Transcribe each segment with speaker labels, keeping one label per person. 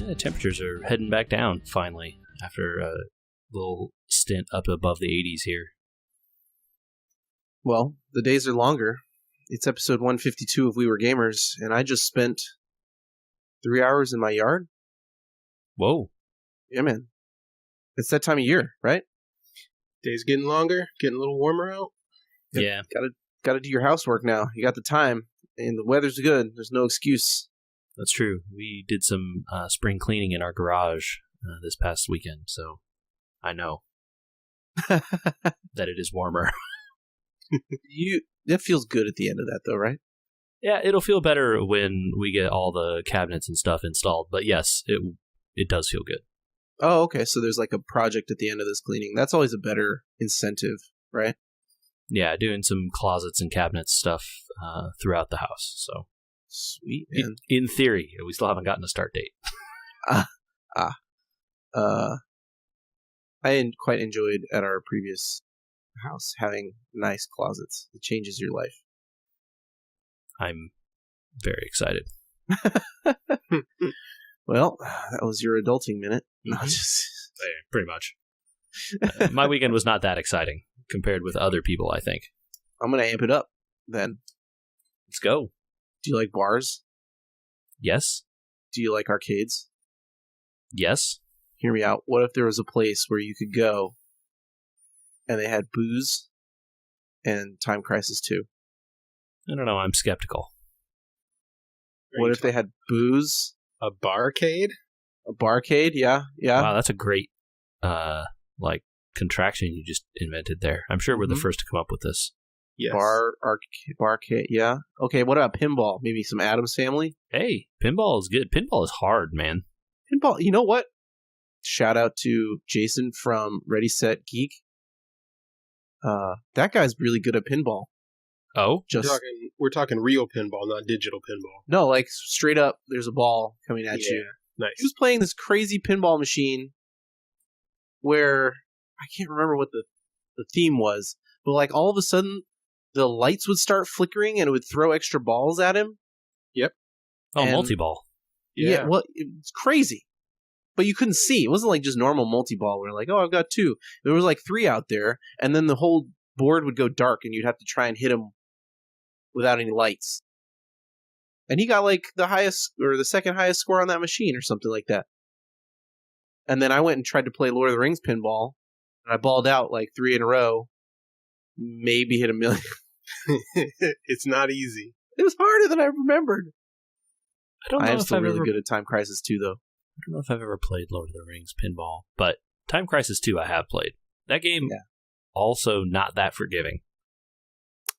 Speaker 1: Yeah, temperatures are heading back down, finally, after a little stint up above the 80s here.
Speaker 2: Well, the days are longer. It's episode 152 of We Were Gamers, and I just spent 3 hours in my yard.
Speaker 1: Whoa.
Speaker 2: Yeah, man. It's that time of year, right?
Speaker 3: Days getting longer, getting a little warmer out.
Speaker 1: Yeah.
Speaker 2: Gotta do your housework now. You got the time, and the weather's good. There's no excuse.
Speaker 1: That's true. We did some spring cleaning in our garage this past weekend, so I know that it is warmer.
Speaker 2: That feels good at the end of that, though, right?
Speaker 1: Yeah, it'll feel better when we get all the cabinets and stuff installed, but yes, it does feel good.
Speaker 2: Oh, okay. So there's like a project at the end of this cleaning. That's always a better incentive, right?
Speaker 1: Yeah, doing some closets and cabinets stuff throughout the house. So
Speaker 2: sweet, man.
Speaker 1: In theory, we still haven't gotten a start date.
Speaker 2: I quite enjoyed at our previous house having nice closets. It changes your life.
Speaker 1: I'm very excited.
Speaker 2: Well, that was your adulting minute.
Speaker 1: Mm-hmm. Pretty much. My weekend was not that exciting compared with other people, I think.
Speaker 2: I'm going to amp it up then.
Speaker 1: Let's go.
Speaker 2: Do you like bars?
Speaker 1: Yes.
Speaker 2: Do you like arcades?
Speaker 1: Yes.
Speaker 2: Hear me out. What if there was a place where you could go and they had booze and Time Crisis 2?
Speaker 1: I don't know. I'm skeptical.
Speaker 2: What if they had booze?
Speaker 3: A barcade?
Speaker 2: A barcade? Yeah.
Speaker 1: Wow, that's a great contraction you just invented there. I'm sure we're the first to come up with this.
Speaker 3: Yes.
Speaker 2: Barcade, yeah. Okay, what about pinball? Maybe some Addams Family?
Speaker 1: Hey, pinball is good. Pinball is hard, man.
Speaker 2: Pinball, you know what? Shout out to Jason from Ready Set Geek. That guy's really good at pinball.
Speaker 1: Oh?
Speaker 3: We're talking real pinball, not digital pinball.
Speaker 2: No, like straight up, there's a ball coming at you.
Speaker 3: Nice.
Speaker 2: He was playing this crazy pinball machine where I can't remember what the theme was, but like all of a sudden the lights would start flickering and it would throw extra balls at him.
Speaker 3: Yep.
Speaker 1: Oh, multi-ball.
Speaker 2: Yeah, well, it's crazy. But you couldn't see. It wasn't like just normal multi-ball where like, oh, I've got 2. There was like 3 out there, and then the whole board would go dark and you'd have to try and hit them without any lights. And he got like the highest or the second highest score on that machine or something like that. And then I went and tried to play Lord of the Rings pinball, and I balled out like 3 in a row, maybe hit 1 million.
Speaker 3: It's not easy.
Speaker 2: It was harder than I remembered.
Speaker 1: I
Speaker 2: am still really good at Time Crisis 2, though.
Speaker 1: I don't know if I've ever played Lord of the Rings pinball, but Time Crisis 2 I have played. That game also not that forgiving.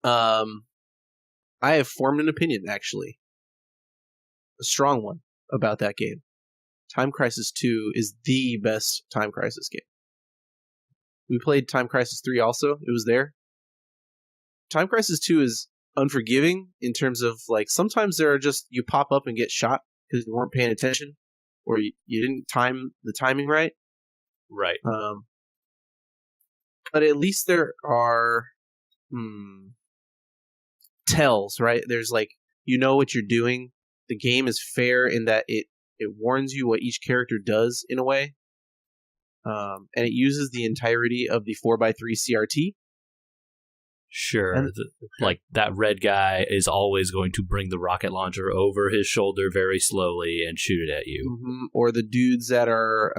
Speaker 2: I have formed an opinion, actually. A strong one about that game. Time Crisis 2 is the best Time Crisis game. We played Time Crisis 3 also. It was there. Time Crisis 2 is unforgiving in terms of, like, sometimes there are just, you pop up and get shot because you weren't paying attention or you didn't time the timing right.
Speaker 1: Right.
Speaker 2: But at least there are tells, right? There's like, you know what you're doing. The game is fair in that it warns you what each character does in a way. And it uses the entirety of the 4x3 CRT.
Speaker 1: Sure. Like that red guy is always going to bring the rocket launcher over his shoulder very slowly and shoot it at you.
Speaker 2: Mm-hmm. Or the dudes that are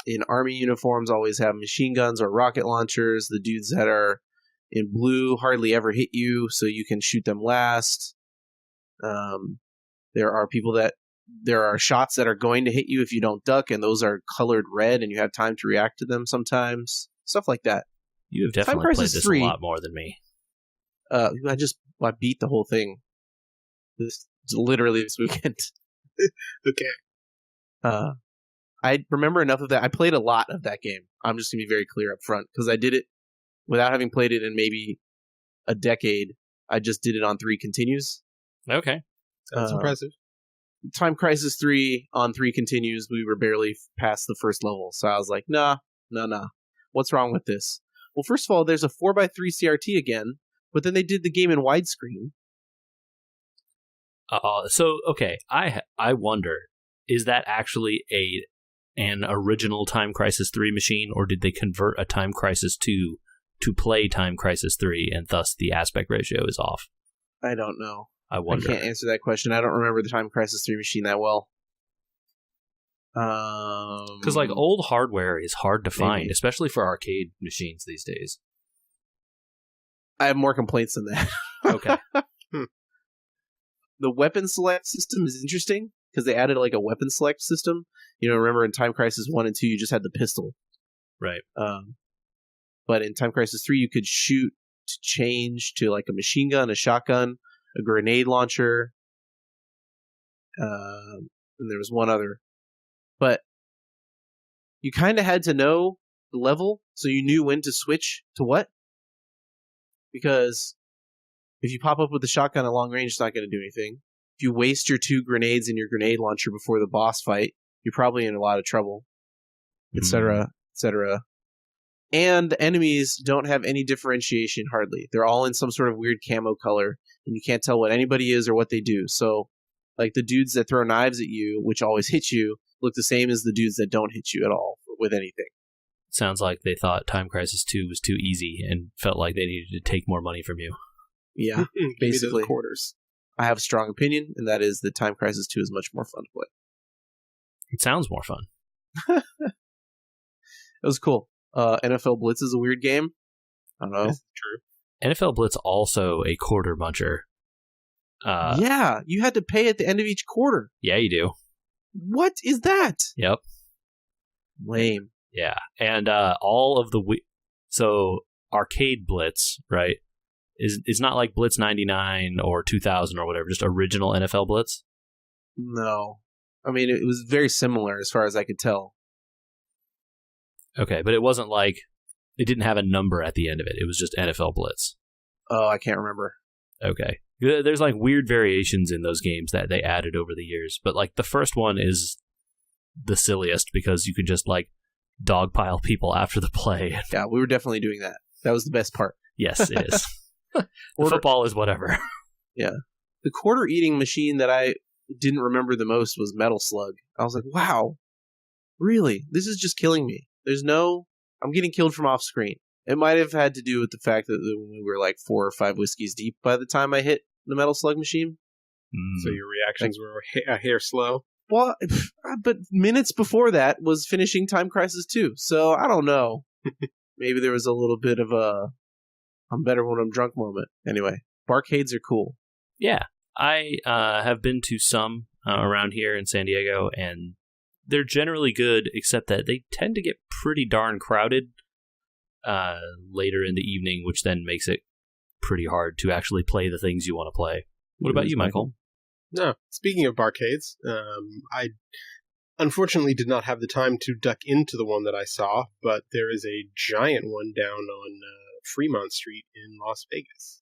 Speaker 2: in army uniforms always have machine guns or rocket launchers. The dudes that are in blue hardly ever hit you, so you can shoot them last. There are shots that are going to hit you if you don't duck, and those are colored red, and you have time to react to them sometimes. Stuff like that.
Speaker 1: You have definitely played this 3, a lot more than me.
Speaker 2: I beat the whole thing. Literally this weekend.
Speaker 3: Okay.
Speaker 2: I remember enough of that. I played a lot of that game. I'm just going to be very clear up front, because I did it without having played it in maybe a decade. I just did it on 3 continues.
Speaker 1: Okay.
Speaker 3: That's impressive.
Speaker 2: Time Crisis 3 on 3 continues, we were barely past the first level. So I was like, nah. What's wrong with this? Well, first of all, there's a 4x3 CRT again, but then they did the game in widescreen.
Speaker 1: So, okay, I wonder is that actually an original Time Crisis 3 machine, or did they convert a Time Crisis 2 to play Time Crisis 3, and thus the aspect ratio is off?
Speaker 2: I don't know.
Speaker 1: I wonder.
Speaker 2: I can't answer that question. I don't remember the Time Crisis 3 machine that well.
Speaker 1: Because like old hardware is hard to find, especially for arcade machines these days.
Speaker 2: I have more complaints than that.
Speaker 1: Okay.
Speaker 2: The weapon select system is interesting because they added like a weapon select system. Remember in Time Crisis 1 and 2, you just had the pistol.
Speaker 1: Right.
Speaker 2: But in Time Crisis 3, you could shoot to change to like a machine gun, a shotgun, a grenade launcher, and there was one other. But you kind of had to know the level so you knew when to switch to what. Because if you pop up with the shotgun at long range, it's not going to do anything. If you waste your 2 grenades in your grenade launcher before the boss fight, you're probably in a lot of trouble, etc., etc. And the enemies don't have any differentiation hardly. They're all in some sort of weird camo color, and you can't tell what anybody is or what they do. So, like the dudes that throw knives at you, which always hit you, look the same as the dudes that don't hit you at all with anything.
Speaker 1: Sounds like they thought Time Crisis 2 was too easy and felt like they needed to take more money from you.
Speaker 2: Yeah, basically.
Speaker 3: Quarters.
Speaker 2: I have a strong opinion, and that is that Time Crisis 2 is much more fun to play.
Speaker 1: It sounds more fun.
Speaker 2: It was cool. NFL Blitz is a weird game. I don't know.
Speaker 3: That's true.
Speaker 1: NFL Blitz also a quarter muncher.
Speaker 2: Yeah, you had to pay at the end of each quarter.
Speaker 1: Yeah, you do.
Speaker 2: What is that?
Speaker 1: Yep.
Speaker 2: Lame.
Speaker 1: Yeah, and all of the so arcade Blitz, right, is not like Blitz 99 or 2000 or whatever, just original NFL Blitz.
Speaker 2: No, I mean it was very similar as far as I could tell.
Speaker 1: Okay, but it wasn't like it didn't have a number at the end of it. It was just NFL Blitz.
Speaker 2: Oh, I can't remember.
Speaker 1: Okay, there's like weird variations in those games that they added over the years, but like the first one is the silliest because you could just like dogpile people after the play.
Speaker 2: Yeah, we were definitely doing that. That was the best part.
Speaker 1: Yes, it is. Football is whatever.
Speaker 2: Yeah. The quarter eating machine that I didn't remember the most was Metal Slug. I was like, wow, really? This is just killing me. I'm getting killed from off screen. It might have had to do with the fact that we were like 4 or 5 whiskeys deep by the time I hit the Metal Slug machine.
Speaker 3: So your reactions were a hair slow?
Speaker 2: Well, but minutes before that was finishing Time Crisis 2, so I don't know. Maybe there was a little bit of a I'm better when I'm drunk moment. Anyway, barcades are cool.
Speaker 1: Yeah, I have been to some around here in San Diego, and they're generally good, except that they tend to get pretty darn crowded later in the evening, which then makes it pretty hard to actually play the things you want to play. What about you, Michael?
Speaker 3: No. Speaking of barcades, I unfortunately did not have the time to duck into the one that I saw, but there is a giant one down on Fremont Street in Las Vegas.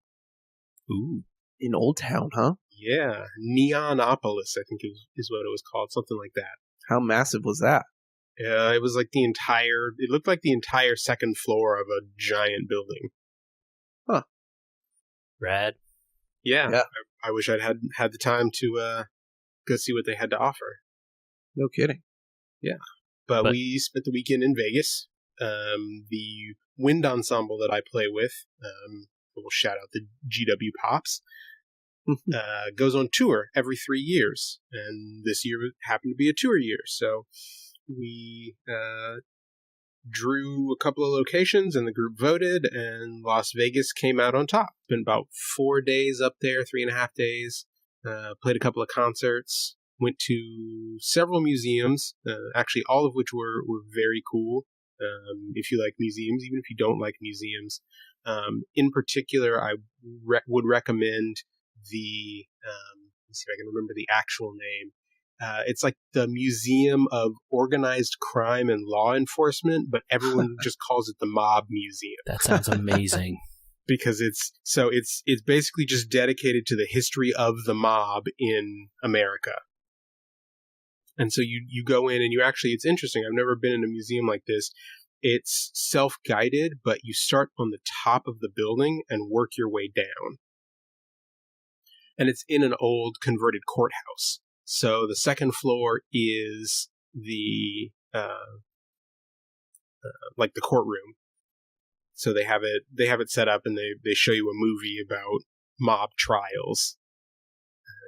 Speaker 1: Ooh.
Speaker 2: In Old Town, huh?
Speaker 3: Yeah. Neonopolis, I think is what it was called. Something like that.
Speaker 2: How massive was that?
Speaker 3: It was like it looked like the entire second floor of a giant building.
Speaker 2: Huh.
Speaker 1: Rad.
Speaker 3: Yeah. I wish I'd had the time to go see what they had to offer.
Speaker 2: No kidding.
Speaker 3: Yeah. But we spent the weekend in Vegas. The wind ensemble that I play with, we'll shout out the GW Pops, goes on tour every 3 years. And this year happened to be a tour year. So we drew a couple of locations and the group voted, and Las Vegas came out on top. Been about 4 days up there, 3.5 days. Played a couple of concerts, went to several museums, actually all of which were very cool. If you like museums, even if you don't like museums. In particular, I would recommend the, let's see if I can remember the actual name. It's like the Museum of Organized Crime and Law Enforcement, but everyone just calls it the Mob Museum.
Speaker 1: That sounds amazing.
Speaker 3: Because it's basically just dedicated to the history of the mob in America. And so you go in and it's interesting. I've never been in a museum like this. It's self-guided, but you start on the top of the building and work your way down. And it's in an old converted courthouse. So the second floor is the like the courtroom. So they have it set up, and they show you a movie about mob trials,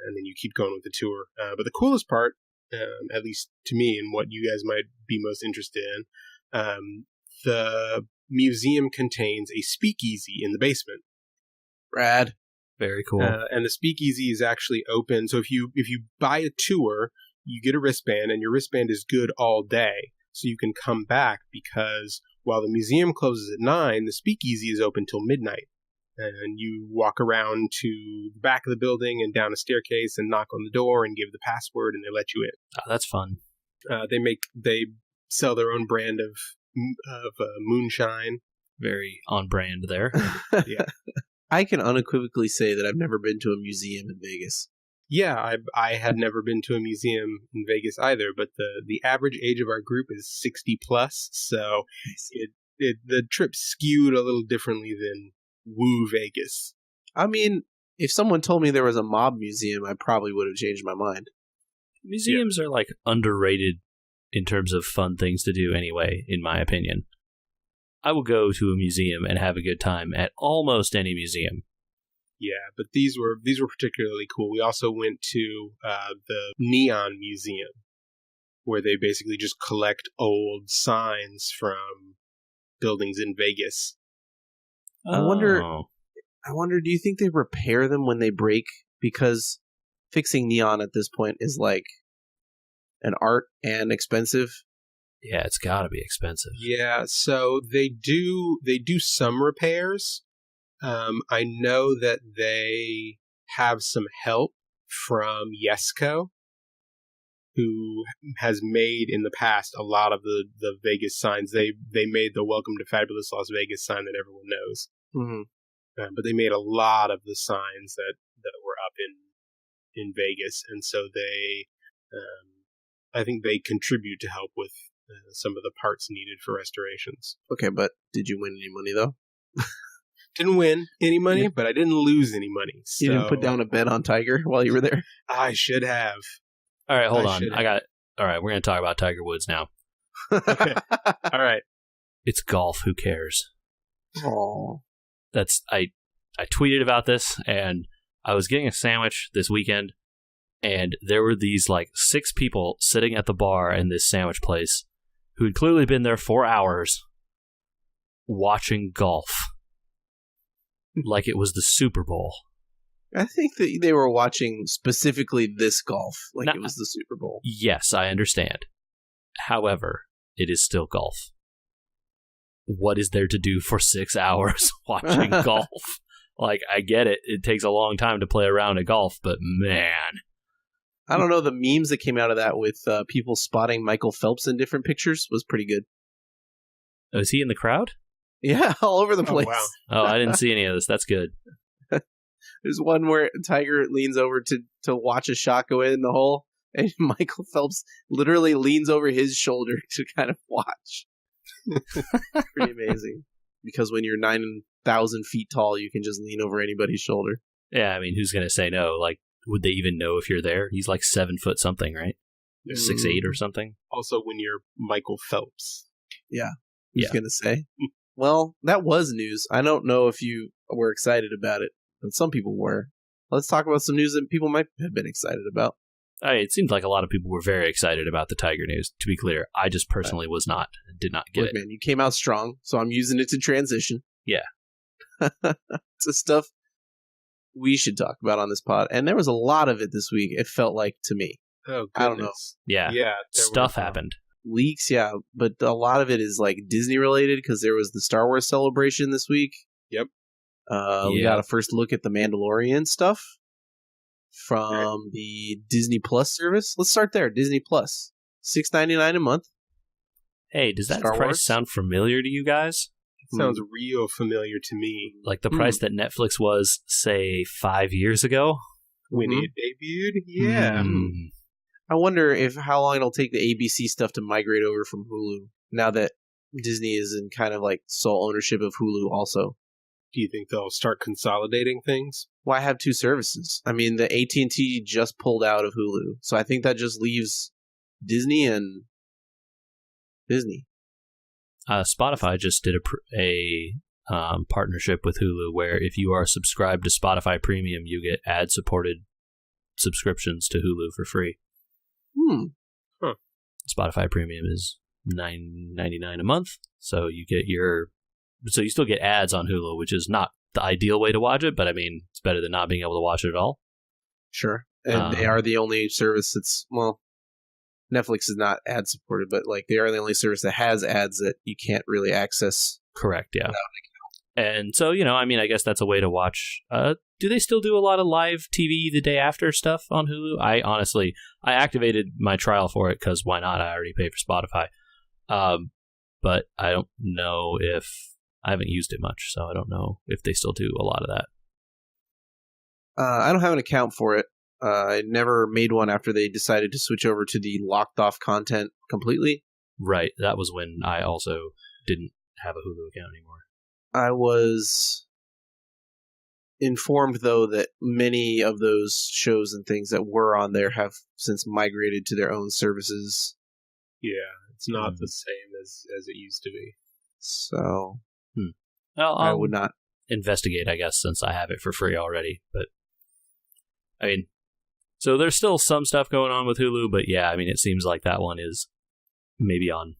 Speaker 3: and then you keep going with the tour. But the coolest part, at least to me, and what you guys might be most interested in, the museum contains a speakeasy in the basement.
Speaker 2: Rad.
Speaker 1: Very cool.
Speaker 3: And the speakeasy is actually open. So if you buy a tour, you get a wristband, and your wristband is good all day. So you can come back, because while the museum closes at 9, the speakeasy is open till midnight. And you walk around to the back of the building and down a staircase and knock on the door and give the password, and they let you in.
Speaker 1: Oh, that's fun.
Speaker 3: They sell their own brand of moonshine.
Speaker 1: Very on brand there.
Speaker 3: Yeah.
Speaker 2: I can unequivocally say that I've never been to a museum in Vegas.
Speaker 3: Yeah, I had never been to a museum in Vegas either, but the average age of our group is 60 plus, so the trip skewed a little differently than Woo Vegas.
Speaker 2: I mean, if someone told me there was a mob museum, I probably would have changed my mind.
Speaker 1: Museums are like underrated in terms of fun things to do anyway, in my opinion. I will go to a museum and have a good time at almost any museum.
Speaker 3: Yeah, but these were particularly cool. We also went to the Neon Museum, where they basically just collect old signs from buildings in Vegas.
Speaker 2: I wonder, do you think they repair them when they break? Because fixing neon at this point is like an art and expensive.
Speaker 1: Yeah, it's got to be expensive.
Speaker 3: Yeah, so they do some repairs. I know that they have some help from Yesco, who has made in the past a lot of the Vegas signs. They made the Welcome to Fabulous Las Vegas sign that everyone knows.
Speaker 2: Mm-hmm.
Speaker 3: But they made a lot of the signs that were up in Vegas, and so they, I think they contribute to help with some of the parts needed for restorations.
Speaker 2: Okay, but did you win any money though?
Speaker 3: Didn't win any money, but I didn't lose any money. So
Speaker 2: you didn't put down a bet on Tiger while you were there?
Speaker 3: I should have.
Speaker 1: All right, hold on. All right, we're going to talk about Tiger Woods now.
Speaker 3: Okay. All right.
Speaker 1: It's golf. Who cares?
Speaker 2: Oh.
Speaker 1: I tweeted about this, and I was getting a sandwich this weekend, and there were these like 6 people sitting at the bar in this sandwich place who had clearly been there 4 hours watching golf like it was the Super Bowl.
Speaker 2: I think that they were watching specifically this golf like it was the Super Bowl.
Speaker 1: Yes, I understand. However, it is still golf. What is there to do for 6 hours watching golf? Like, I get it. It takes a long time to play around at golf, but man.
Speaker 2: I don't know. The memes that came out of that with people spotting Michael Phelps in different pictures was pretty good.
Speaker 1: Oh, is he in the crowd?
Speaker 2: Yeah, all over the place.
Speaker 3: Wow.
Speaker 1: Oh, I didn't see any of this. That's good.
Speaker 2: There's one where Tiger leans over to watch a shot go in the hole, and Michael Phelps literally leans over his shoulder to kind of watch. Pretty amazing. Because when you're 9,000 feet tall, you can just lean over anybody's shoulder.
Speaker 1: Yeah, I mean, who's going to say no? Like, would they even know if you're there? He's like 7 foot something, right? 6'8" or something.
Speaker 3: Also, when you're Michael Phelps.
Speaker 2: Yeah. Who's going to say? Well, that was news. I don't know if you were excited about it, but some people were. Let's talk about some news that people might have been excited about.
Speaker 1: It seemed like a lot of people were very excited about the Tiger news. To be clear, I just personally was not. Did not get it.
Speaker 2: Man, you came out strong, so I'm using it to transition.
Speaker 1: Yeah.
Speaker 2: It's the stuff we should talk about on this pod. And there was a lot of it this week, it felt like to me.
Speaker 3: Oh, goodness.
Speaker 2: I don't know.
Speaker 1: Yeah. Stuff happened.
Speaker 2: Leaks, yeah. But a lot of it is like Disney related because there was the Star Wars celebration this week.
Speaker 3: Yep.
Speaker 2: We got a first look at the Mandalorian stuff from the Disney Plus service. Let's start there. Disney Plus, $6.99 a month.
Speaker 1: Hey, does that
Speaker 2: Star
Speaker 1: price
Speaker 2: Wars?
Speaker 1: sound familiar to you guys?
Speaker 3: It sounds real familiar to me.
Speaker 1: Like the price that Netflix was, say, 5 years ago?
Speaker 3: When it debuted? Yeah.
Speaker 1: Mm.
Speaker 2: I wonder how long it'll take the ABC stuff to migrate over from Hulu now that Disney is in kind of like sole ownership of Hulu also.
Speaker 3: Do you think they'll start consolidating things?
Speaker 2: Why have two services? I mean, the AT&T just pulled out of Hulu, so I think that just leaves Disney and Disney.
Speaker 1: Spotify just did a partnership with Hulu where if you are subscribed to Spotify Premium, you get ad-supported subscriptions to Hulu for free.
Speaker 3: Huh.
Speaker 1: Spotify Premium is $9.99 a month, so you still get ads on Hulu, which is not the ideal way to watch it, but I mean, it's better than not being able to watch it at all.
Speaker 2: Sure. And they are the only service that's, well, Netflix is not ad supported, but like they are the only service that has ads that you can't really access.
Speaker 1: Correct, yeah. And so, I mean, I guess that's a way to watch. Do they still do a lot of live TV the day after stuff on Hulu? I activated my trial for it because why not? I already pay for Spotify. But I don't know if I haven't used it much, so I don't know if they still do a lot of that.
Speaker 2: I don't have an account for it. I never made one after they decided to switch over to the locked off content completely.
Speaker 1: Right. That was when I also didn't have a Hulu account anymore.
Speaker 2: I was informed, though, that many of those shows and things that were on there have since migrated to their own services.
Speaker 3: Yeah, it's not the same as it used to be.
Speaker 2: So,
Speaker 1: well,
Speaker 2: I would not
Speaker 1: investigate, I guess, since I have it for free already. But, I mean, so there's still some stuff going on with Hulu, but yeah, I mean, it seems like that one is maybe on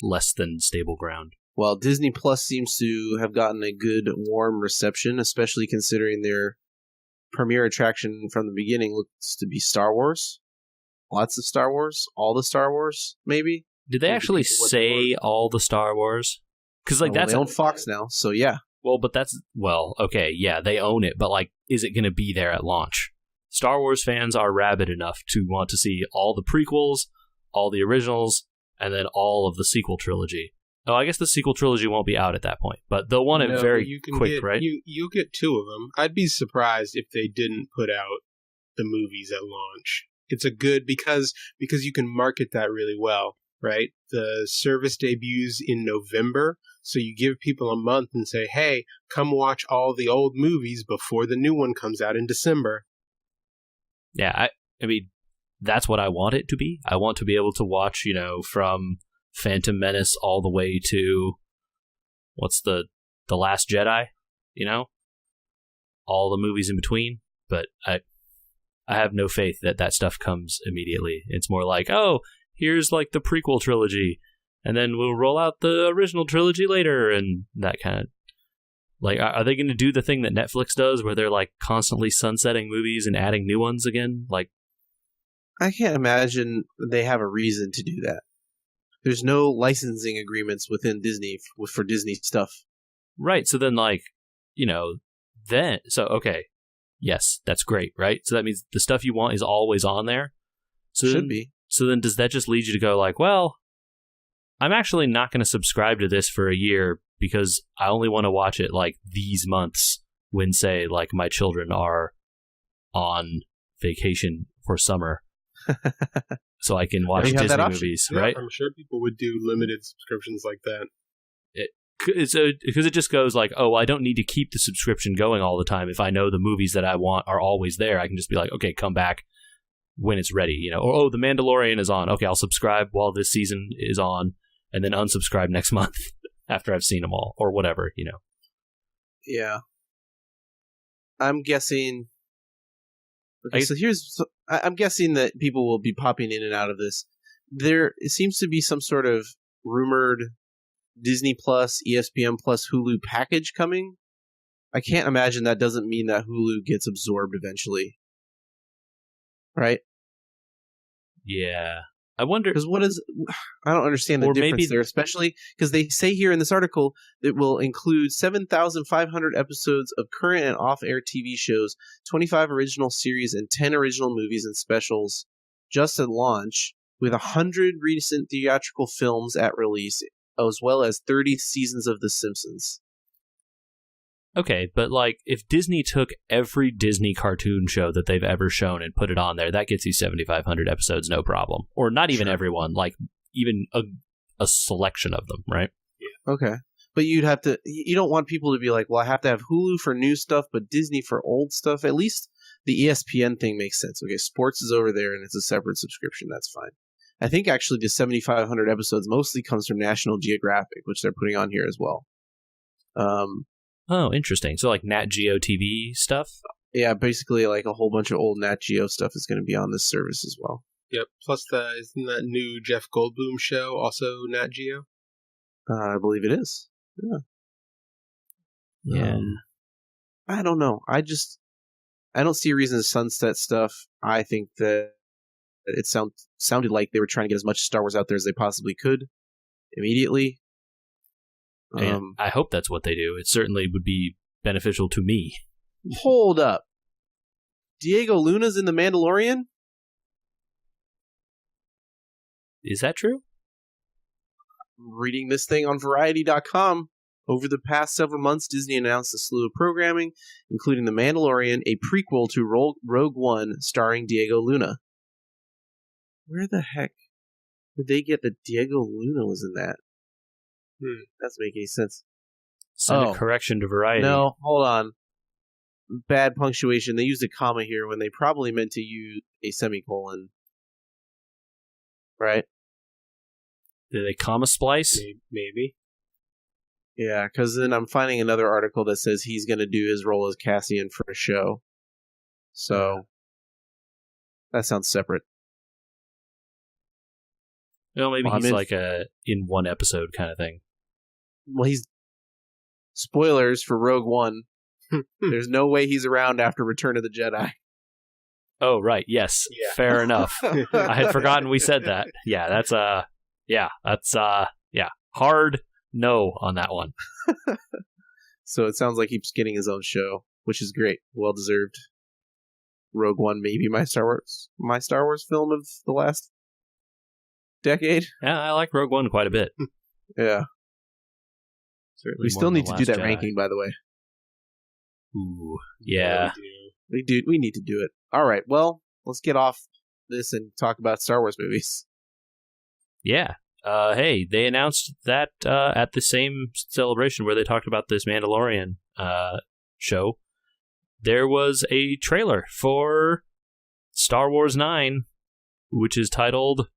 Speaker 1: less than stable ground.
Speaker 2: Well, Disney Plus seems to have gotten a good, warm reception, especially considering their premiere attraction from the beginning looks to be Star Wars. Lots of Star Wars. All the Star Wars, maybe?
Speaker 1: Did they actually say all the Star Wars? Because they
Speaker 2: own Fox now, so yeah.
Speaker 1: Well, but okay, yeah, they own it, but like, is it going to be there at launch? Star Wars fans are rabid enough to want to see all the prequels, all the originals, and then all of the sequel trilogy. Oh, I guess the sequel trilogy won't be out at that point, but they'll want it very quick, right?
Speaker 3: You'll get two of them. I'd be surprised if they didn't put out the movies at launch. It's a good, because you can market that really well, right? The service debuts in November, so you give people a month and say, hey, come watch all the old movies before the new one comes out in December.
Speaker 1: Yeah, I mean, that's what I want it to be. I want to be able to watch, from Phantom Menace all the way to what's the Last Jedi, all the movies in between. But I have no faith that stuff comes immediately. It's more like, oh, here's like the prequel trilogy, and then we'll roll out the original trilogy later, and that kind of like, are they going to do the thing that Netflix does where they're like constantly sunsetting movies and adding new ones again? Like,
Speaker 2: I can't imagine they have a reason to do that. There's no licensing agreements within Disney for Disney stuff. Right.
Speaker 1: So then, okay. Yes, that's great, right? So that means the stuff you want is always on there.
Speaker 2: Should be.
Speaker 1: So then does that just lead you to go like, well, I'm actually not going to subscribe to this for a year because I only want to watch it like these months when, say, like my children are on vacation for summer. So I can watch Disney movies, right?
Speaker 3: I'm sure people would do limited subscriptions like that.
Speaker 1: Because it just goes like, oh, I don't need to keep the subscription going all the time. If I know the movies that I want are always there, I can just be like, okay, come back when it's ready. Or, oh, The Mandalorian is on. Okay, I'll subscribe while this season is on, and then unsubscribe next month after I've seen them all, or whatever,
Speaker 2: Yeah. I'm guessing... Okay, I'm guessing that people will be popping in and out of this. There seems to be some sort of rumored Disney Plus, ESPN Plus, Hulu package coming. I can't imagine that doesn't mean that Hulu gets absorbed eventually. Right?
Speaker 1: Yeah. I wonder...
Speaker 2: Because I don't understand the difference there, especially because they say here in this article it will include 7,500 episodes of current and off-air TV shows, 25 original series, and 10 original movies and specials just at launch, with 100 recent theatrical films at release, as well as 30 seasons of The Simpsons.
Speaker 1: Okay, but like, if Disney took every Disney cartoon show that they've ever shown and put it on there, that gets you 7,500 episodes, no problem. Or not even everyone, like even a selection of them, right?
Speaker 2: Yeah. Okay. But you don't want people to be like, well, I have to have Hulu for new stuff, but Disney for old stuff. At least the ESPN thing makes sense. Okay, sports is over there and it's a separate subscription. That's fine. I think actually the 7,500 episodes mostly comes from National Geographic, which they're putting on here as well.
Speaker 1: Oh, interesting. So like Nat Geo TV stuff?
Speaker 2: Yeah, basically like a whole bunch of old Nat Geo stuff is going to be on this service as well.
Speaker 3: Yep. Plus, isn't that new Jeff Goldblum show also Nat Geo?
Speaker 2: I believe it is.
Speaker 1: Yeah.
Speaker 2: I don't know. I don't see a reason to sunset stuff. I think that it sounded like they were trying to get as much Star Wars out there as they possibly could immediately.
Speaker 1: And I hope that's what they do. It certainly would be beneficial to me.
Speaker 2: Hold up. Diego Luna's in The Mandalorian?
Speaker 1: Is that true?
Speaker 2: Reading this thing on Variety.com. Over the past several months, Disney announced a slew of programming, including The Mandalorian, a prequel to Rogue One starring Diego Luna. Where the heck did they get that Diego Luna was in that? Doesn't make any sense.
Speaker 1: Send a correction to Variety.
Speaker 2: No, hold on. Bad punctuation. They used a comma here when they probably meant to use a semicolon. Right?
Speaker 1: Did they comma splice?
Speaker 3: Maybe.
Speaker 2: Yeah, because then I'm finding another article that says he's going to do his role as Cassian for a show. So, that sounds separate.
Speaker 1: Well, maybe he's like a in one episode kind of thing.
Speaker 2: Well, he's... Spoilers for Rogue One. There's no way he's around after Return of the Jedi.
Speaker 1: Oh, right. Yes. Yeah. Fair enough. I had forgotten we said that. Yeah, that's hard no on that one.
Speaker 2: So it sounds like he's getting his own show, which is great. Well deserved. Rogue One, maybe my Star Wars film of the last decade.
Speaker 1: Yeah, I like Rogue One quite a bit.
Speaker 2: Yeah.
Speaker 1: Certainly
Speaker 2: we still need to do that ranking, by the way.
Speaker 1: Ooh, yeah.
Speaker 2: We need to do it. All right, well, let's get off this and talk about Star Wars movies.
Speaker 1: Yeah. Hey, they announced that at the same celebration where they talked about this Mandalorian show, there was a trailer for Star Wars 9, which is titled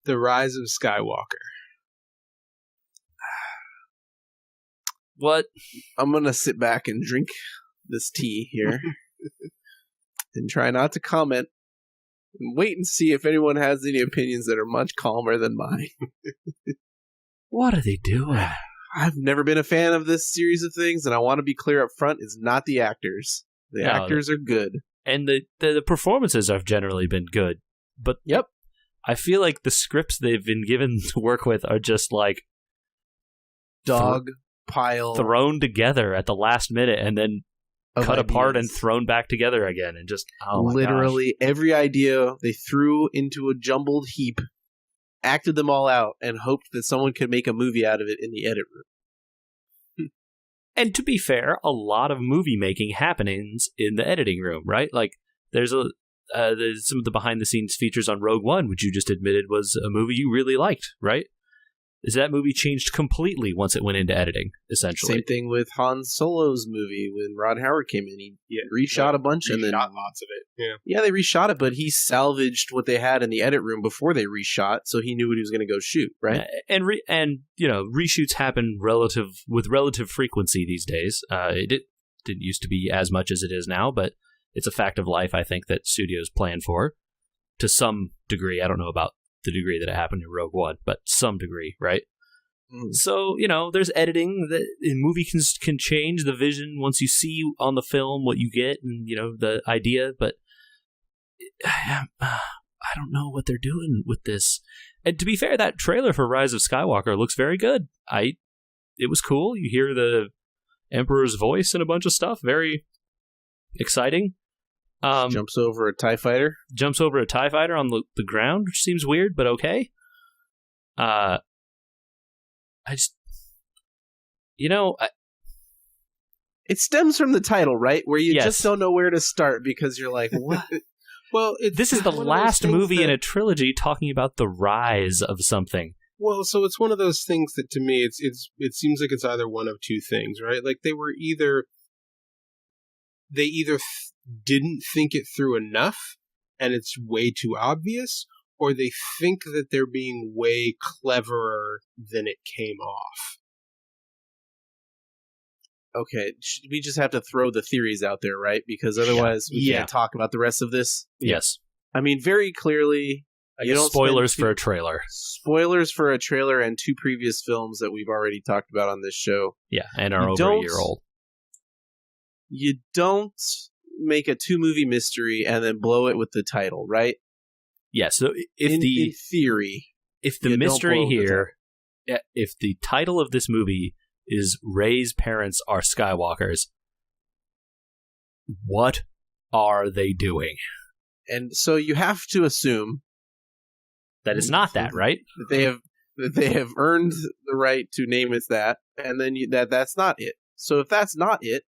Speaker 3: The Rise of Skywalker.
Speaker 1: What?
Speaker 2: I'm going to sit back and drink this tea here and try not to comment and wait and see if anyone has any opinions that are much calmer than mine.
Speaker 1: What are they doing?
Speaker 2: I've never been a fan of this series of things, and I want to be clear up front, it's not the actors. The actors are good.
Speaker 1: And the performances have generally been good. But
Speaker 2: yep,
Speaker 1: I feel like the scripts they've been given to work with are just like
Speaker 2: dog pile
Speaker 1: thrown together at the last minute and then cut apart and thrown back together again, and just
Speaker 2: literally every idea they threw into a jumbled heap, acted them all out, and hoped that someone could make a movie out of it in the edit room.
Speaker 1: And to be fair, a lot of movie making happenings in the editing room, right? Like there's some of the behind the scenes features on Rogue One, which you just admitted was a movie you really liked, right? Is that movie changed completely once it went into editing, essentially?
Speaker 2: Same thing with Han Solo's movie when Ron Howard came in. He reshot a bunch and then
Speaker 3: lots of it.
Speaker 2: Yeah, they reshot it, but he salvaged what they had in the edit room before they reshot, so he knew what he was going to go shoot, right?
Speaker 1: And reshoots happen with relative frequency these days. It didn't used to be as much as it is now, but it's a fact of life, I think, that studios plan for to some degree. I don't know about the degree that it happened in Rogue One, but some degree, right? So, there's editing. The movie can change the vision once you see on the film what you get and, the idea, but I don't know what they're doing with this. And to be fair, that trailer for Rise of Skywalker looks very good. It was cool. You hear the Emperor's voice and a bunch of stuff. Very exciting.
Speaker 2: Jumps over a TIE fighter
Speaker 1: on the ground, which seems weird, but okay. I just,
Speaker 2: it stems from the title, right? Where you just don't know where to start because you're like, what?
Speaker 3: Well,
Speaker 1: this is the last movie in a trilogy talking about the rise of something.
Speaker 3: Well, so it's one of those things that to me, it seems like it's either one of two things, right? Like they either didn't think it through enough, and it's way too obvious, or they think that they're being way cleverer than it came off.
Speaker 2: Okay, we just have to throw the theories out there, right? Because otherwise we can't talk about the rest of this.
Speaker 1: Yes.
Speaker 2: I mean, very clearly...
Speaker 1: Spoilers for a trailer.
Speaker 2: Spoilers for a trailer and 2 previous films that we've already talked about on this show.
Speaker 1: Yeah, and are over a year old.
Speaker 2: You don't make a 2-movie mystery and then blow it with the title, right?
Speaker 1: Yeah, so
Speaker 2: in theory...
Speaker 1: If the mystery here... If the title of this movie is Rey's parents are Skywalkers, what are they doing?
Speaker 2: And so you have to assume...
Speaker 1: that it's not that, right?
Speaker 2: That they have earned the right to name it that, and then that's not it. So if that's not it,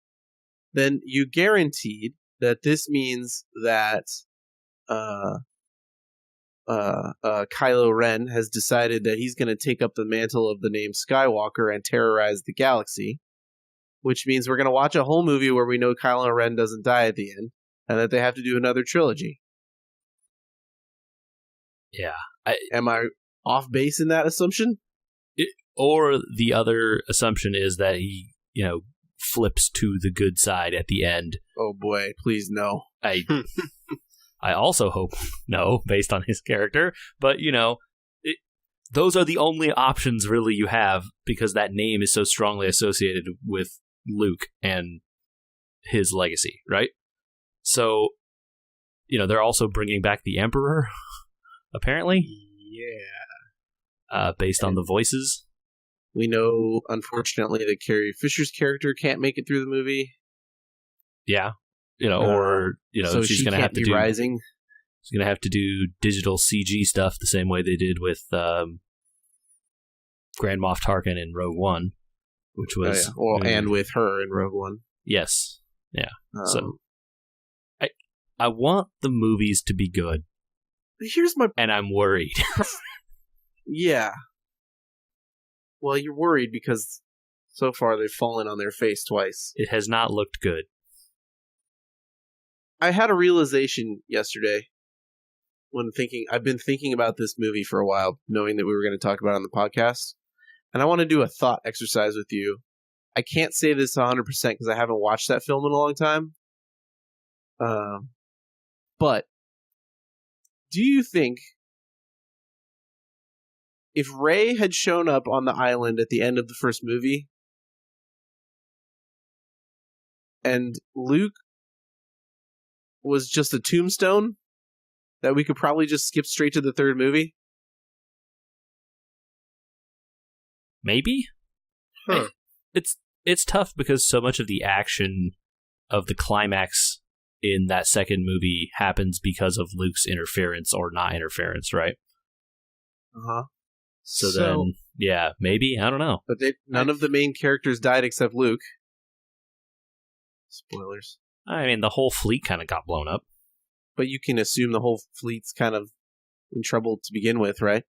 Speaker 2: then you guaranteed that this means that Kylo Ren has decided that he's going to take up the mantle of the name Skywalker and terrorize the galaxy, which means we're going to watch a whole movie where we know Kylo Ren doesn't die at the end, and that they have to do another trilogy.
Speaker 1: Yeah.
Speaker 2: Am I off base in that assumption?
Speaker 1: Or the other assumption is that he, flips to the good side at the end.
Speaker 2: Oh boy, please no.
Speaker 1: I also hope no, based on his character. But, those are the only options really you have because that name is so strongly associated with Luke and his legacy, right? So, they're also bringing back the Emperor, apparently.
Speaker 3: Yeah.
Speaker 1: Based on the voices.
Speaker 2: We know, unfortunately, that Carrie Fisher's character can't make it through the movie.
Speaker 1: Yeah.
Speaker 2: So
Speaker 1: she's going to have to do
Speaker 2: Rising.
Speaker 1: She's going to have to do digital CG stuff the same way they did with Grand Moff Tarkin in Rogue One, which was
Speaker 2: and with her in Rogue One.
Speaker 1: Yes. Yeah. So I want the movies to be good. And I'm worried.
Speaker 2: Yeah. Well, you're worried because so far they've fallen on their face twice.
Speaker 1: It has not looked good.
Speaker 2: I had a realization yesterday when I've been thinking about this movie for a while, knowing that we were going to talk about it on the podcast. And I want to do a thought exercise with you. I can't say this 100% because I haven't watched that film in a long time. But do you think if Rey had shown up on the island at the end of the first movie and Luke was just a tombstone, that we could probably just skip straight to the third movie?
Speaker 1: Maybe?
Speaker 3: Huh.
Speaker 1: It's tough because so much of the action of the climax in that second movie happens because of Luke's interference or not interference, right?
Speaker 2: Uh-huh.
Speaker 1: So then, yeah, maybe, I don't know.
Speaker 2: But none of the main characters died except Luke. Spoilers.
Speaker 1: I mean, the whole fleet kind of got blown up.
Speaker 2: But you can assume the whole fleet's kind of in trouble to begin with, right?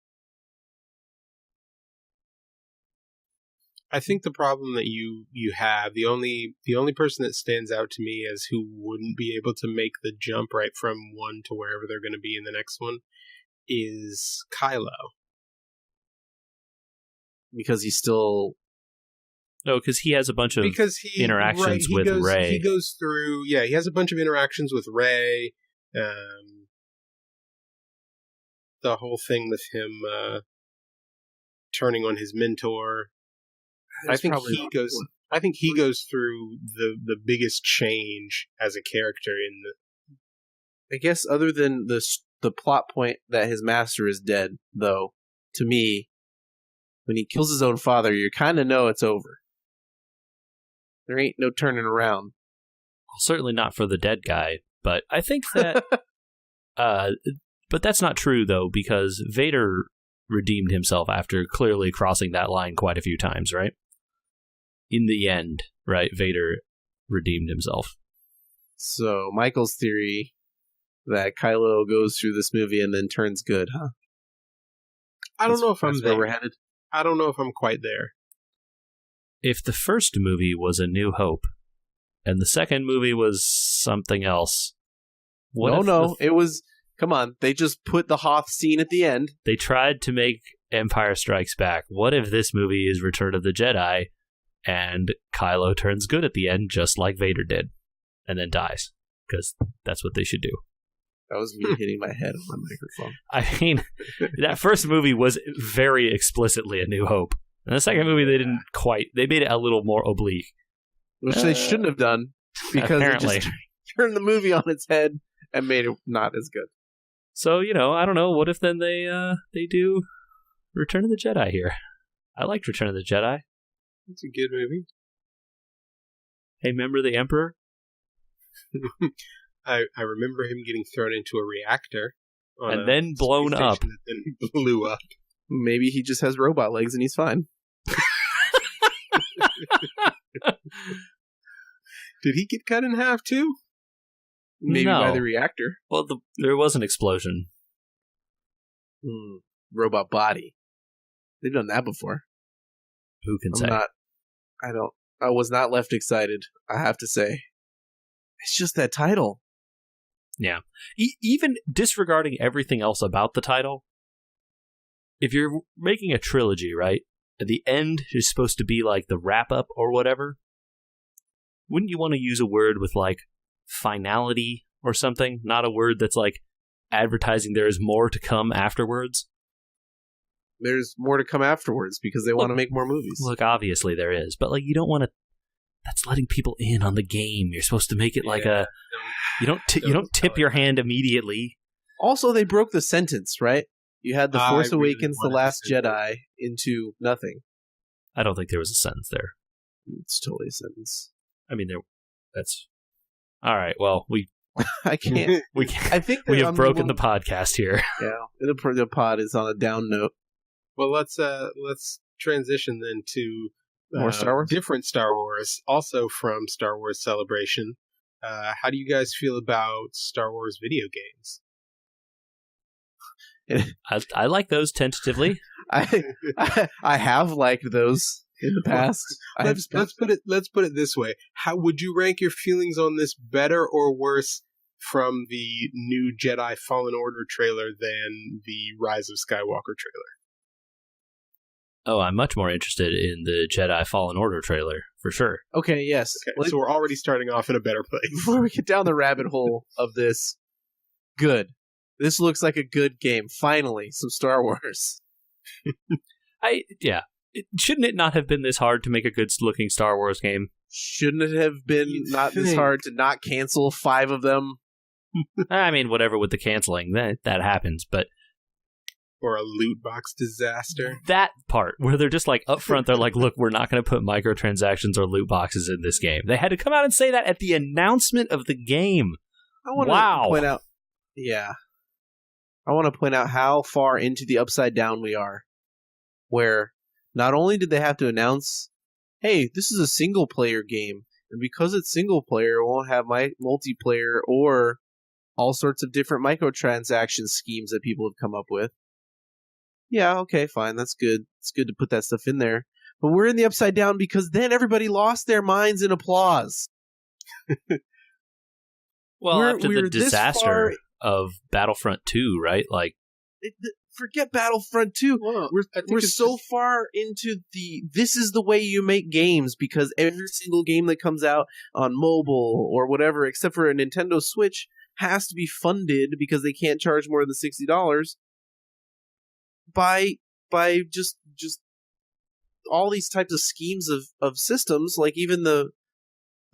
Speaker 3: I think the problem that you have, the only person that stands out to me as who wouldn't be able to make the jump right from one to wherever they're going to be in the next one is Kylo.
Speaker 2: Because he's still...
Speaker 1: No, because he has a bunch of interactions with Rey.
Speaker 3: He goes through... Yeah, he has a bunch of interactions with Rey. The whole thing with him turning on his mentor. I think he goes through the biggest change as a character in the...
Speaker 2: I guess other than the plot point that his master is dead, though, to me, when he kills his own father, you kind of know it's over. There ain't no turning around.
Speaker 1: Well, certainly not for the dead guy, but I think that... but that's not true, though, because Vader redeemed himself after clearly crossing that line quite a few times, right? In the end, right, Vader redeemed himself.
Speaker 2: So, Michael's theory that Kylo goes through this movie and then turns good, huh?
Speaker 3: I don't know if I'm
Speaker 2: That's where
Speaker 3: there.
Speaker 2: we're headed.
Speaker 3: I don't know if I'm quite there.
Speaker 1: If the first movie was A New Hope, and the second movie was something else,
Speaker 2: It was... Come on, they just put the Hoth scene at the end.
Speaker 1: They tried to make Empire Strikes Back. What if this movie is Return of the Jedi, and Kylo turns good at the end, just like Vader did, and then dies? Because that's what they should do.
Speaker 2: That was me hitting my head on my microphone.
Speaker 1: I mean, that first movie was very explicitly A New Hope. And the second movie, they didn't quite. They made it a little more oblique.
Speaker 2: Which they shouldn't have done, because
Speaker 1: apparently.
Speaker 2: it just turned the movie on its head and made it not as good.
Speaker 1: So, I don't know. What if then they do Return of the Jedi here? I liked Return of the Jedi.
Speaker 3: It's a good movie.
Speaker 1: Hey, remember the Emperor?
Speaker 3: I remember him getting thrown into a reactor.
Speaker 1: And then blown up.
Speaker 3: And then blew up.
Speaker 2: Maybe he just has robot legs and he's fine.
Speaker 3: Did he get cut in half too?
Speaker 2: Maybe
Speaker 1: No.
Speaker 2: by the reactor.
Speaker 1: Well, there was an explosion.
Speaker 2: Robot body. They've done that before.
Speaker 1: Who can say?
Speaker 2: I was not left excited, I have to say. It's just that title.
Speaker 1: Yeah. Even disregarding everything else about the title, if you're making a trilogy, right? At the end is supposed to be like the wrap up or whatever. Wouldn't you want to use a word with like finality or something? Not a word that's like advertising there is more to come afterwards.
Speaker 2: There's more to come afterwards because they want to make more movies.
Speaker 1: Look, obviously there is, but like you don't want to. That's letting people in on the game. You're supposed to make it like a. You don't tip your hand immediately.
Speaker 2: Also, they broke the sentence, right? You had The Force
Speaker 3: really
Speaker 2: Awakens, The
Speaker 3: wanted
Speaker 2: Last
Speaker 3: to say that.
Speaker 2: Jedi into nothing.
Speaker 1: I don't think there was a sentence there.
Speaker 2: It's totally a sentence.
Speaker 1: I mean, that's all right. Well,
Speaker 2: I can't.
Speaker 1: we
Speaker 2: I think
Speaker 1: we have broken the podcast here.
Speaker 2: Yeah, the pod is on a down note.
Speaker 3: Well, let's transition then to
Speaker 2: More Star Wars?
Speaker 3: different Star Wars, also from Star Wars Celebration. How do you guys feel about Star Wars video games?
Speaker 1: I like those tentatively.
Speaker 2: I have liked those in the past.
Speaker 3: Let's put it this way: how would you rank your feelings on this, better or worse from the new Jedi Fallen Order trailer than the Rise of Skywalker trailer?
Speaker 1: Oh, I'm much more interested in the Jedi Fallen Order trailer, for sure.
Speaker 2: Okay, yes.
Speaker 3: Okay, so we're already starting off in a better place.
Speaker 2: Before we get down the rabbit hole of this, good. This looks like a good game. Finally, some Star Wars.
Speaker 1: Shouldn't it not have been this hard to make a good-looking Star Wars game?
Speaker 2: Shouldn't it have been not this hard to not cancel 5 of them?
Speaker 1: I mean, whatever with the canceling, that happens, but
Speaker 3: Or a loot box disaster.
Speaker 1: that part where they're just like up front, they're like, look, we're not going to put microtransactions or loot boxes in this game. They had to come out and say that at the announcement of the game.
Speaker 2: I want
Speaker 1: Wow.
Speaker 2: to point out. Yeah. I want to point out how far into the upside down we are. Where not only did they have to announce, hey, this is a single player game, and because it's single player, it won't have multiplayer or all sorts of different microtransaction schemes that people have come up with. Yeah, okay, fine, that's good. It's good to put that stuff in there. But we're in the upside down because then everybody lost their minds in applause.
Speaker 1: Well, after the
Speaker 2: we're this
Speaker 1: disaster
Speaker 2: far-
Speaker 1: of Battlefront 2, right? Like,
Speaker 2: Forget Battlefront 2.
Speaker 3: Well, I think
Speaker 2: We're
Speaker 3: it's
Speaker 2: so
Speaker 3: just-
Speaker 2: far into this is the way you make games, because every single game that comes out on mobile or whatever, except for a Nintendo Switch, has to be funded because they can't charge more than $60 by just all these types of schemes of systems, like even the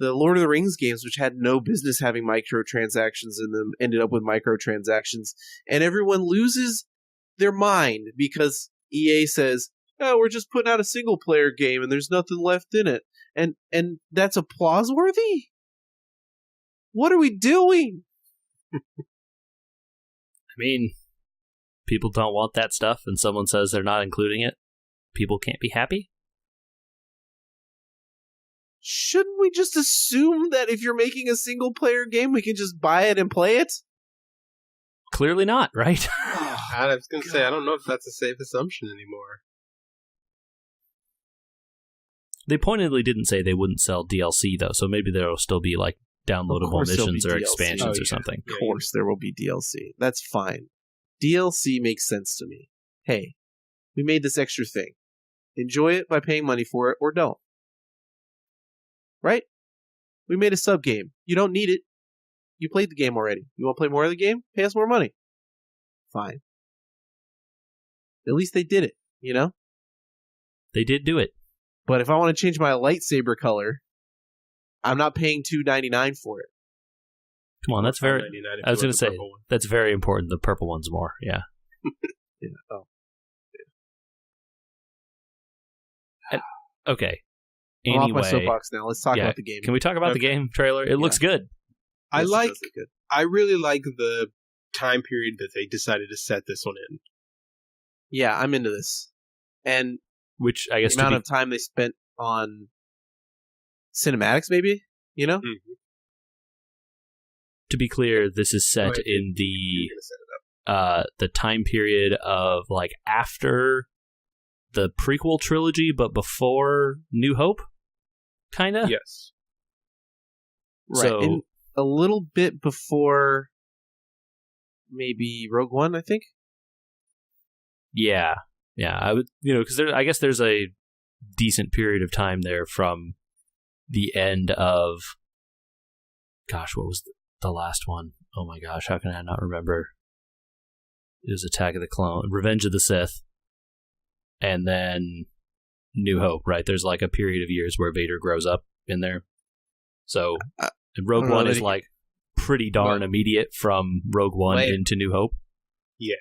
Speaker 2: Lord of the Rings games, which had no business having microtransactions in them, ended up with microtransactions, and everyone loses their mind because EA says, "Oh, we're just putting out a single player game and there's nothing left in it," and that's applause worthy. What are we doing?
Speaker 1: I mean, people don't want that stuff, and someone says they're not including it. People can't be happy?
Speaker 2: Shouldn't we just assume that if you're making a single player game, we can just buy it and play it?
Speaker 1: Clearly not, right?
Speaker 3: I was going to say, I don't know if that's a safe assumption anymore.
Speaker 1: They pointedly didn't say they wouldn't sell DLC, though, so maybe there will still be, like, downloadable missions or expansions or something.
Speaker 2: Of course there will be DLC. That's fine. DLC makes sense to me. Hey, we made this extra thing. Enjoy it by paying money for it, or don't. Right? We made a sub-game. You don't need it. You played the game already. You want to play more of the game? Pay us more money. Fine. At least they did it, you know?
Speaker 1: They did do it.
Speaker 2: But if I want to change my lightsaber color, I'm not paying $2.99 for it.
Speaker 1: Come on, that's very... I was going to say, that's very important. The purple one's more, yeah.
Speaker 2: Yeah. Oh.
Speaker 1: Yeah. Okay.
Speaker 2: I'm off my soapbox now. Let's talk about the game.
Speaker 1: Can we talk about the game trailer? It looks good.
Speaker 3: I really like the time period that they decided to set this one in.
Speaker 2: Yeah, I'm into this. And
Speaker 1: which I guess
Speaker 2: the amount of time they spent on cinematics, maybe, you know?
Speaker 3: Mm-hmm.
Speaker 1: To be clear, this is set in the time period of like after the prequel trilogy, but before New Hope, kind of.
Speaker 3: Yes.
Speaker 2: Right. So, and a little bit before maybe Rogue One, I think.
Speaker 1: Yeah. I would, because I guess there's a decent period of time there from the end of. Gosh, what was the last one? Oh my gosh, how can I not remember? It was Attack of the Clone, Revenge of the Sith, and then New Hope. Right, there's like a period of years where Vader grows up in there. So Rogue One is like pretty darn immediate from Rogue One into New Hope.
Speaker 3: Yeah.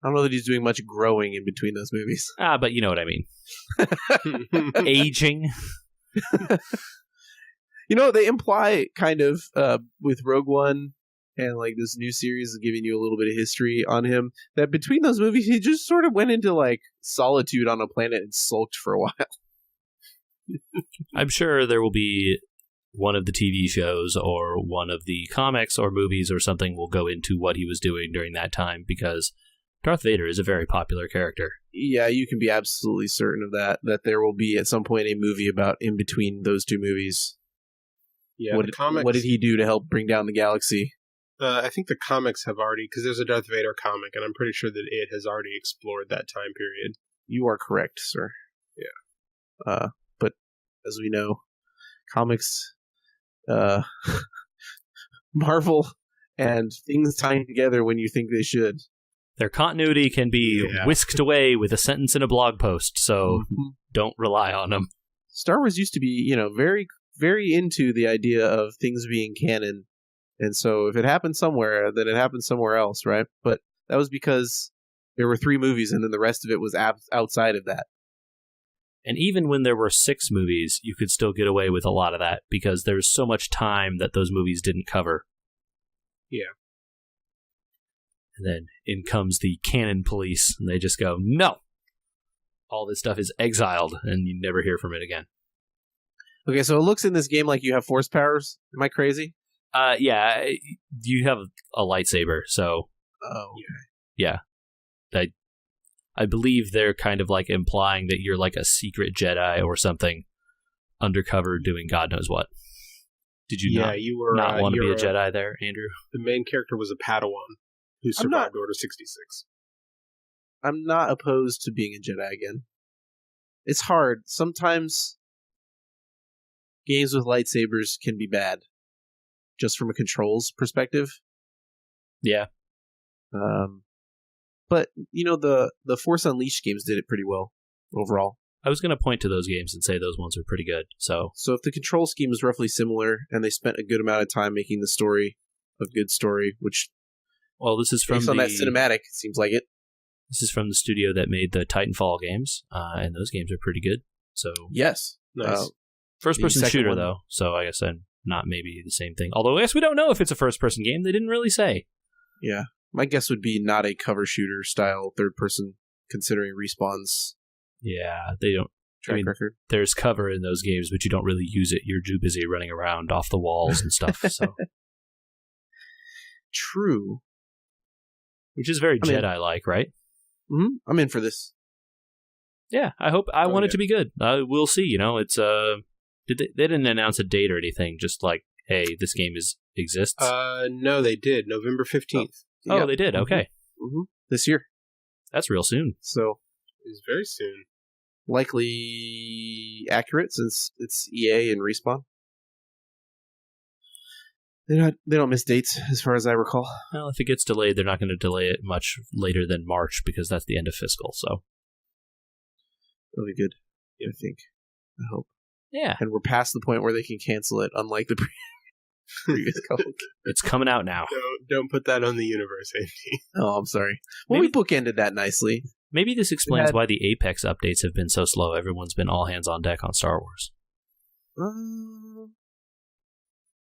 Speaker 2: I don't know that he's doing much growing in between those movies.
Speaker 1: But you know what I mean. Aging.
Speaker 2: They imply kind of with Rogue One and like this new series is giving you a little bit of history on him, that between those movies he just sort of went into like solitude on a planet and sulked for a while.
Speaker 1: I'm sure there will be one of the TV shows or one of the comics or movies or something will go into what he was doing during that time, because Darth Vader is a very popular character.
Speaker 2: Yeah, you can be absolutely certain of that there will be at some point a movie about in between those two movies.
Speaker 3: Yeah,
Speaker 2: what did he do to help bring down the galaxy?
Speaker 3: I think the comics have already, because there's a Darth Vader comic, and I'm pretty sure that it has already explored that time period.
Speaker 2: You are correct, sir.
Speaker 3: Yeah.
Speaker 2: But as we know, comics, Marvel, and things tying together when you think they should.
Speaker 1: Their continuity can be whisked away with a sentence in a blog post, so don't rely on them.
Speaker 2: Star Wars used to be, very, very into the idea of things being canon. And so if it happened somewhere, then it happened somewhere else, right? But that was because there were 3 movies and then the rest of it was outside of that.
Speaker 1: And even when there were 6 movies, you could still get away with a lot of that because there was so much time that those movies didn't cover.
Speaker 3: Yeah.
Speaker 1: And then in comes the canon police, and they just go, no! All this stuff is exiled, and you never hear from it again.
Speaker 2: Okay, so it looks in this game like you have force powers. Am I crazy?
Speaker 1: Yeah, you have a lightsaber, so...
Speaker 2: Oh, okay.
Speaker 1: Yeah. I believe they're kind of like implying that you're like a secret Jedi or something, undercover doing God knows what. Did you not want to be a Jedi there, Andrew?
Speaker 3: The main character was a Padawan who survived Order 66.
Speaker 2: I'm not opposed to being a Jedi again. It's hard. Sometimes games with lightsabers can be bad, just from a controls perspective.
Speaker 1: Yeah.
Speaker 2: But, the Force Unleashed games did it pretty well, overall.
Speaker 1: I was going to point to those games and say those ones are pretty good, So
Speaker 2: if the control scheme is roughly similar, and they spent a good amount of time making the story a good story, which...
Speaker 1: Well, this is from
Speaker 2: based on that cinematic, it seems like it.
Speaker 1: This is from the studio that made the Titanfall games, and those games are pretty good. So
Speaker 2: yes.
Speaker 3: Nice.
Speaker 1: First-person shooter, though, so I guess not maybe the same thing. Although I guess we don't know if it's a first-person game. They didn't really say.
Speaker 2: Yeah. My guess would be not a cover shooter style third person, considering Respawn's
Speaker 1: they don't
Speaker 2: track record.
Speaker 1: There's cover in those games, but you don't really use it. You're too busy running around off the walls and stuff. So
Speaker 2: true.
Speaker 1: Which is very Jedi-like, right?
Speaker 2: Mm-hmm. I'm in for this.
Speaker 1: Yeah, I want it to be good. We'll see. You know, it's they didn't announce a date or anything. Just like, hey, this game exists.
Speaker 3: No, they did. November 15th.
Speaker 1: Oh,
Speaker 2: Yep.
Speaker 1: they did. Okay,
Speaker 2: Mm-hmm. This year.
Speaker 1: that's real soon.
Speaker 2: So
Speaker 3: It's very soon.
Speaker 2: likely accurate since it's EA and Respawn. They don't miss dates as far as I recall.
Speaker 1: Well, if it gets delayed, they're not going to delay it much later than March because that's the end of fiscal. So
Speaker 2: It'll be good. I think. I hope.
Speaker 1: yeah,
Speaker 2: And we're past the point where they can cancel it, unlike the previous couple.
Speaker 1: it's coming out now.
Speaker 3: Don't put that on the universe, Andy.
Speaker 2: Oh, I'm sorry. Well, we bookended that nicely.
Speaker 1: Maybe this explains why the Apex updates have been so slow. Everyone's been all hands on deck on Star Wars.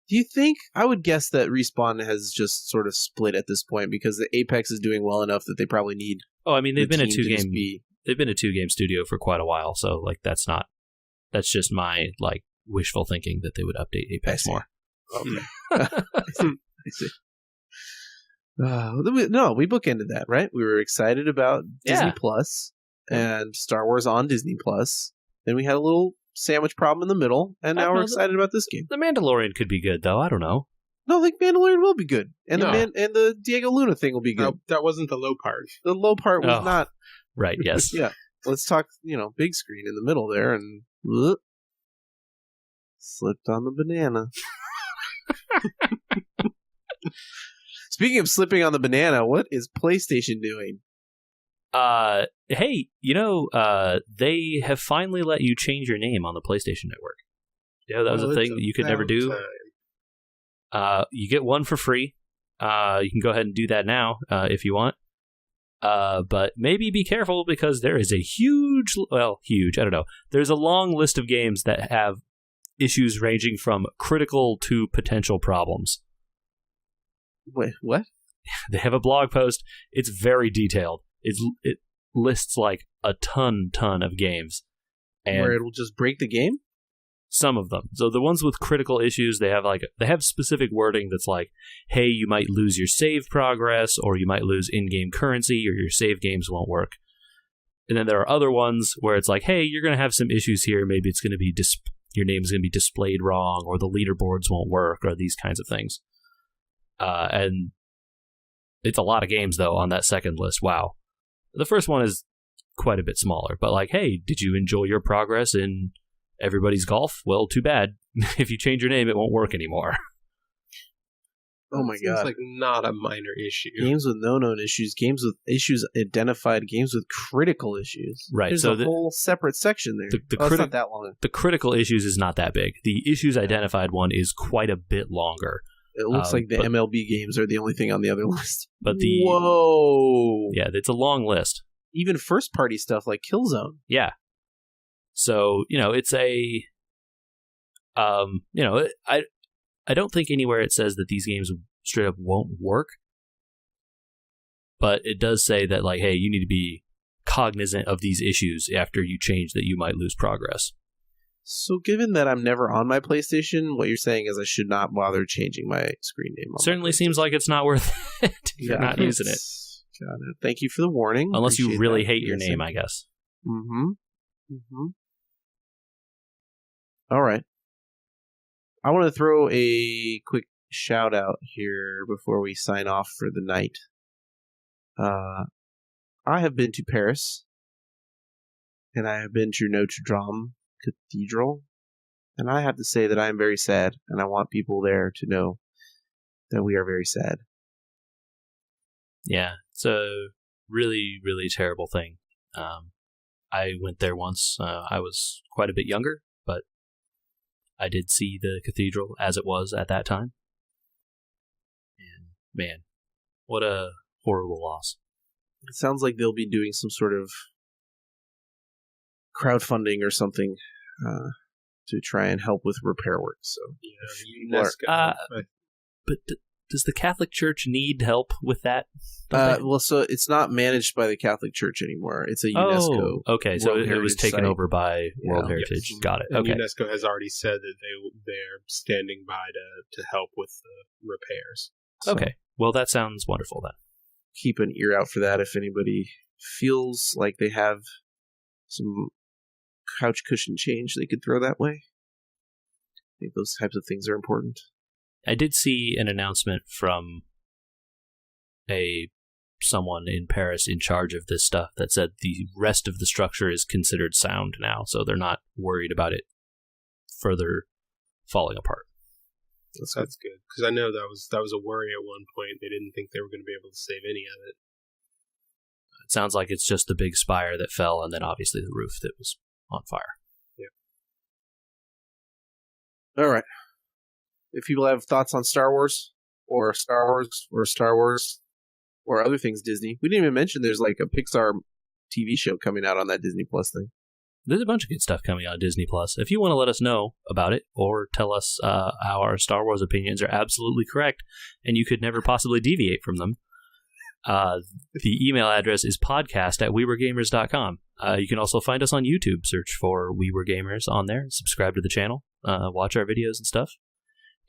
Speaker 2: Do you think? I would guess that Respawn has just sort of split at this point because the Apex is doing well enough that they probably need.
Speaker 1: Oh, I mean, they've been a
Speaker 2: team to just
Speaker 1: 2-game.
Speaker 2: be-
Speaker 1: They've been a 2-game studio for quite a while. So like, that's just my like wishful thinking that they would update Apex more.
Speaker 2: Okay. I see. No, we bookended that, right? We were excited about Disney Plus and Star Wars on Disney Plus. Then we had a little sandwich problem in the middle, and now we're excited about this game.
Speaker 1: The Mandalorian could be good, though. I don't know.
Speaker 2: No, I think Mandalorian will be good, and
Speaker 3: No.
Speaker 2: the Diego Luna thing will be good.
Speaker 3: No, that wasn't the low part.
Speaker 2: The low part was not.
Speaker 1: Right, yes.
Speaker 2: Yeah. Let's talk, big screen in the middle there, and slipped on the banana. Speaking of slipping on the banana, what is PlayStation doing?
Speaker 1: Hey, they have finally let you change your name on the PlayStation Network. Yeah, that was a thing that you could never do. You get one for free. You can go ahead and do that now if you want. But maybe be careful because there is a huge, I don't know. There's a long list of games that have issues ranging from critical to potential problems.
Speaker 2: Wait, what?
Speaker 1: They have a blog post. It's very detailed. It lists like a ton of games. And
Speaker 2: where it'll just break the game?
Speaker 1: Some of them. So the ones with critical issues, they have specific wording that's like, hey, you might lose your save progress, or you might lose in-game currency, or your save games won't work. And then there are other ones where it's like, hey, you're going to have some issues here. Maybe it's going to be your name is going to be displayed wrong, or the leaderboards won't work, or these kinds of things. And it's a lot of games, though, on that second list. Wow. The first one is quite a bit smaller, but like, hey, did you enjoy your progress in Everybody's Golf? Well, too bad. If you change your name, it won't work anymore.
Speaker 2: Oh my god.
Speaker 3: It's like not a minor issue.
Speaker 2: Games with known issues, games with issues identified, games with critical issues.
Speaker 1: Right.
Speaker 2: There's a whole separate section there. It's not that long.
Speaker 1: The critical issues is not that big. The issues identified one is quite a bit longer.
Speaker 2: It looks like the MLB games are the only thing on the other list.
Speaker 1: But
Speaker 2: Whoa!
Speaker 1: Yeah, it's a long list.
Speaker 2: Even first-party stuff like Killzone.
Speaker 1: Yeah. So, it's a... I don't think anywhere it says that these games straight up won't work. But it does say that, like, hey, you need to be cognizant of these issues after you change that you might lose progress.
Speaker 2: So given that I'm never on my PlayStation, what you're saying is I should not bother changing my screen name.
Speaker 1: Certainly seems like it's not worth it if you're not using it.
Speaker 2: Got it. Thank you for the warning.
Speaker 1: Unless you really hate your name, I guess.
Speaker 2: Mm-hmm. All right. I want to throw a quick shout out here before we sign off for the night. I have been to Paris, and I have been to Notre Dame Cathedral, and I have to say that I am very sad, and I want people there to know that we are very sad.
Speaker 1: Yeah, it's a really, really terrible thing. I went there once. I was quite a bit younger, but I did see the cathedral as it was at that time. And man, what a horrible loss.
Speaker 2: It sounds like they'll be doing some sort of crowdfunding or something to try and help with repair work. So,
Speaker 3: UNESCO.
Speaker 1: But does the Catholic Church need help with that?
Speaker 2: Well, so it's not managed by the Catholic Church anymore. It's a UNESCO.
Speaker 1: Oh, okay. So it was taken
Speaker 2: site.
Speaker 1: over by World Heritage.
Speaker 3: Yes.
Speaker 1: Got it.
Speaker 3: And
Speaker 1: Okay.
Speaker 3: UNESCO has already said that they're standing by to help with the repairs.
Speaker 1: Okay. Well, that sounds wonderful then.
Speaker 2: keep an ear out for that if anybody feels like they have some couch cushion change they could throw that way. I think those types of things are important.
Speaker 1: I did see an announcement from someone in Paris in charge of this stuff that said the rest of the structure is considered sound now, so they're not worried about it further falling apart.
Speaker 3: That's good, because I know that was a worry at one point. They didn't think they were going to be able to save any of it.
Speaker 1: It sounds like it's just the big spire that fell, and then obviously the roof that was on fire.
Speaker 2: All right. If people have thoughts on Star Wars or other things Disney, we didn't even mention there's like a Pixar TV show coming out on that Disney Plus thing.
Speaker 1: There's a bunch of good stuff coming on Disney Plus. If you want to let us know about it or tell us how our Star Wars opinions are absolutely correct and you could never possibly deviate from them, the email address is podcast@wewergamers.com. You can also find us on YouTube. Search for We Were Gamers on there. Subscribe to the channel. Watch our videos and stuff.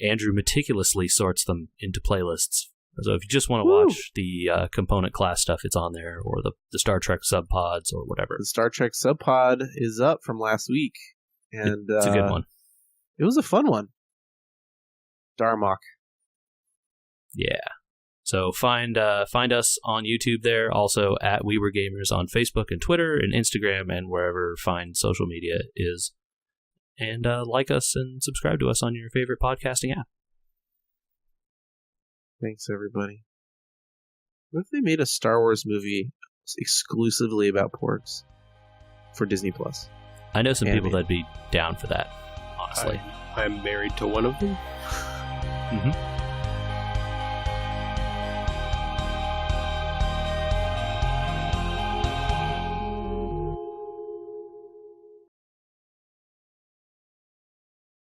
Speaker 1: Andrew meticulously sorts them into playlists. So if you just want to watch the component class stuff, it's on there, or the Star Trek subpods, or whatever.
Speaker 2: The Star Trek subpod is up from last week, and
Speaker 1: it's a good one.
Speaker 2: It was a fun one. Darmok.
Speaker 1: Yeah. So find us on YouTube there, also at We Were Gamers on Facebook and Twitter and Instagram and wherever fine social media is. And like us and subscribe to us on your favorite podcasting app.
Speaker 2: Thanks, everybody. What if they made a Star Wars movie exclusively about porgs for Disney Plus?
Speaker 1: I know some people that'd be down for that, honestly.
Speaker 3: I'm married to one of them.
Speaker 1: Mm-hmm.